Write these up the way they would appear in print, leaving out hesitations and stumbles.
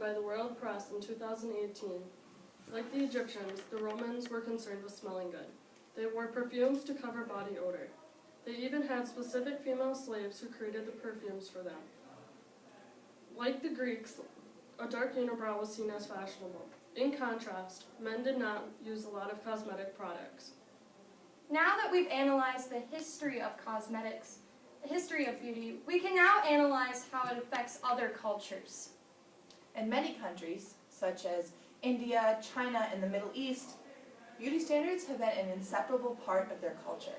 by the World Press in 2018. Like the Egyptians, the Romans were concerned with smelling good. They wore perfumes to cover body odor. They even had specific female slaves who created the perfumes for them. Like the Greeks, a dark unibrow was seen as fashionable. In contrast, men did not use a lot of cosmetic products. Now that we've analyzed the history of cosmetics, the history of beauty, we can now analyze how it affects other cultures. In many countries, such as India, China, and the Middle East, beauty standards have been an inseparable part of their culture.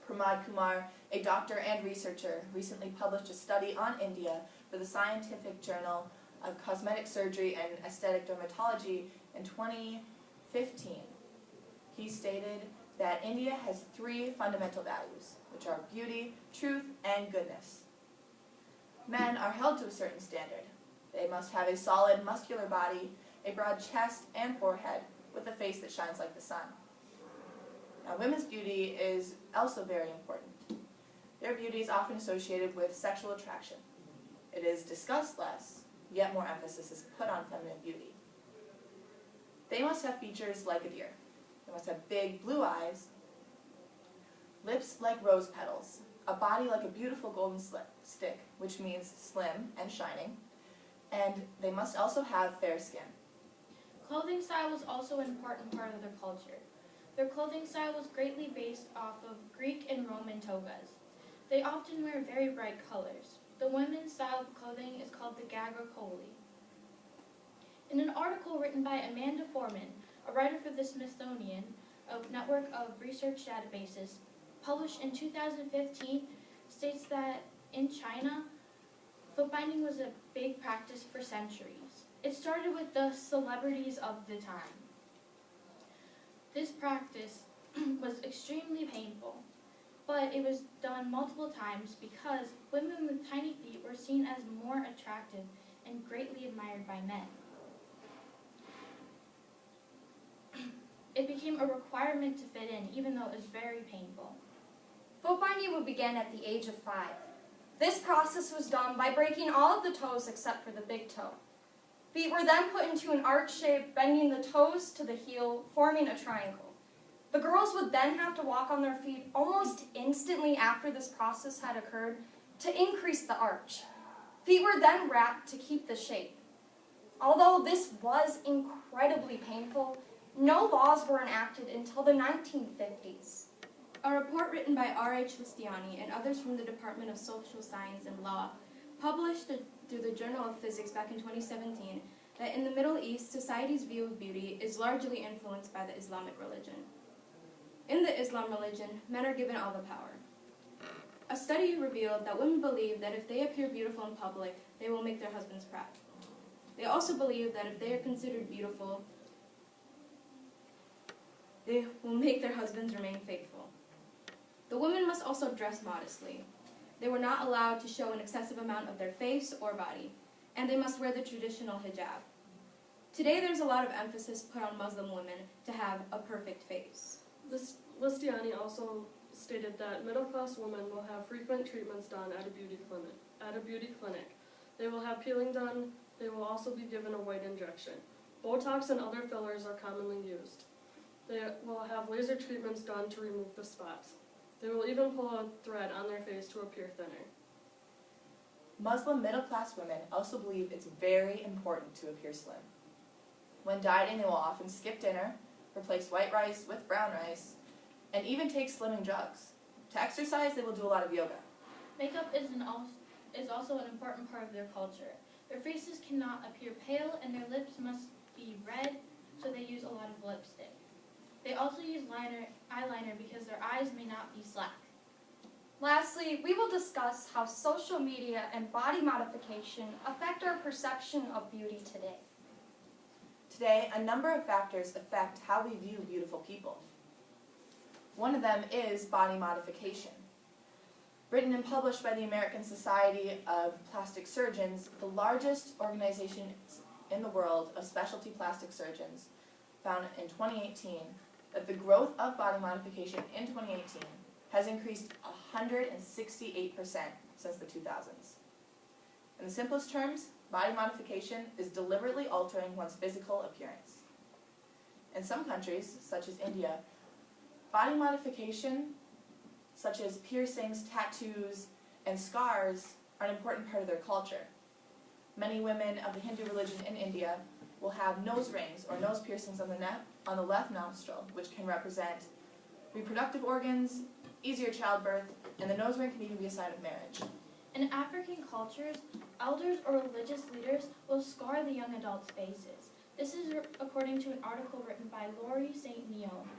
Pramod Kumar, a doctor and researcher, recently published a study on India for the Scientific Journal of Cosmetic Surgery and Aesthetic Dermatology in 2015. He stated that India has 3 fundamental values, which are beauty, truth, and goodness. Men are held to a certain standard. They must have a solid, muscular body, a broad chest and forehead, with a face that shines like the sun. Now, women's beauty is also very important. Their beauty is often associated with sexual attraction. It is discussed less, yet more emphasis is put on feminine beauty. They must have features like a deer. They must have big blue eyes, lips like rose petals, a body like a beautiful golden stick, which means slim and shining, and they must also have fair skin. Clothing style was also an important part of their culture. Their clothing style was greatly based off of Greek and Roman togas. They often wear very bright colors. The women's style of clothing is called the gagricoli. In an article written by Amanda Foreman, a writer for the Smithsonian, a network of research databases, published in 2015, states that in China, foot binding was a big practice for centuries. It started with the celebrities of the time. This practice was extremely painful, but it was done multiple times because women with tiny feet were seen as more attractive and greatly admired by men. It became a requirement to fit in, even though it was very painful. Foot binding would begin at the age of 5. This process was done by breaking all of the toes except for the big toe. Feet were then put into an arch shape, bending the toes to the heel, forming a triangle. The girls would then have to walk on their feet almost instantly after this process had occurred to increase the arch. Feet were then wrapped to keep the shape. Although this was incredibly painful, no laws were enacted until the 1950s. A report written by R.H. Listiani and others from the Department of Social Science and Law, published through the Journal of Physics back in 2017, that in the Middle East, society's view of beauty is largely influenced by the Islamic religion. In the Islam religion, men are given all the power. A study revealed that women believe that if they appear beautiful in public, they will make their husbands proud. They also believe that if they are considered beautiful, they will make their husbands remain faithful. The women must also dress modestly. They were not allowed to show an excessive amount of their face or body, and they must wear the traditional hijab. Today there's a lot of emphasis put on Muslim women to have a perfect face. Listiani also stated that middle-class women will have frequent treatments done at a beauty clinic. They will have peeling done. They will also be given a white injection. Botox and other fillers are commonly used. They will have laser treatments done to remove the spots. They will even pull a thread on their face to appear thinner. Muslim middle-class women also believe it's very important to appear slim. When dieting, they will often skip dinner, replace white rice with brown rice, and even take slimming drugs. To exercise, they will do a lot of yoga. Makeup is also an important part of their culture. Their faces cannot appear pale, and their lips must be red, so they use a lot of lipstick. They also use eyeliner because their eyes may not be slack. Lastly, we will discuss how social media and body modification affect our perception of beauty today. Today, a number of factors affect how we view beautiful people. One of them is body modification. Written and published by the American Society of Plastic Surgeons, the largest organization in the world of specialty plastic surgeons, found in 2018 that the growth of body modification in 2018 has increased 168% since the 2000s. In the simplest terms, body modification is deliberately altering one's physical appearance. In some countries, such as India, body modification, such as piercings, tattoos, and scars, are an important part of their culture. Many women of the Hindu religion in India will have nose rings or nose piercings on the left nostril, which can represent reproductive organs, easier childbirth, and the nose ring can even be a sign of marriage. In African cultures, elders or religious leaders will scar the young adults' faces. This is according to an article written by Laurie St. Neon,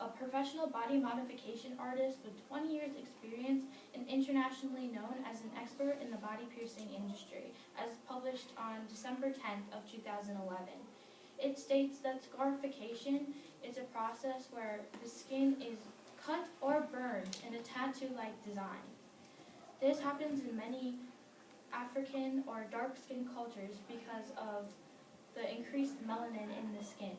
a professional body modification artist with 20 years experience and internationally known as an expert in the body piercing industry, as published on December 10th of 2011. It states that scarification is a process where the skin is cut or burned in a tattoo-like design. This happens in many African or dark-skinned cultures because of the increased melanin in the skin.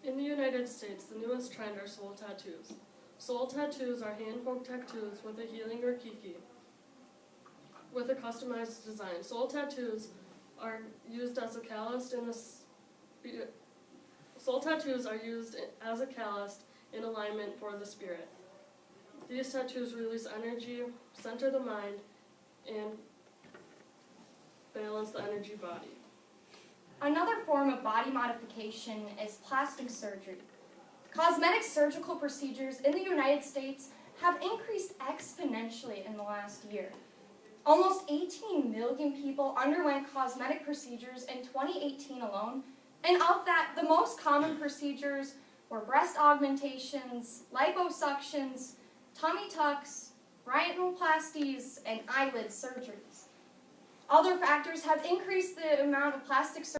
In the United States, the newest trend are soul tattoos. Soul tattoos are hand-poked tattoos with a healing or kiki with a customized design. Soul tattoos are used as a catalyst in alignment for the spirit. These tattoos release energy, center the mind, and balance the energy body. Another form of body modification is plastic surgery. Cosmetic surgical procedures in the United States have increased exponentially in the last year. Almost 18 million people underwent cosmetic procedures in 2018 alone, and of that, the most common procedures were breast augmentations, liposuctions, tummy tucks, rhinoplasties, and eyelid surgeries. Other factors have increased the amount of plastic surgery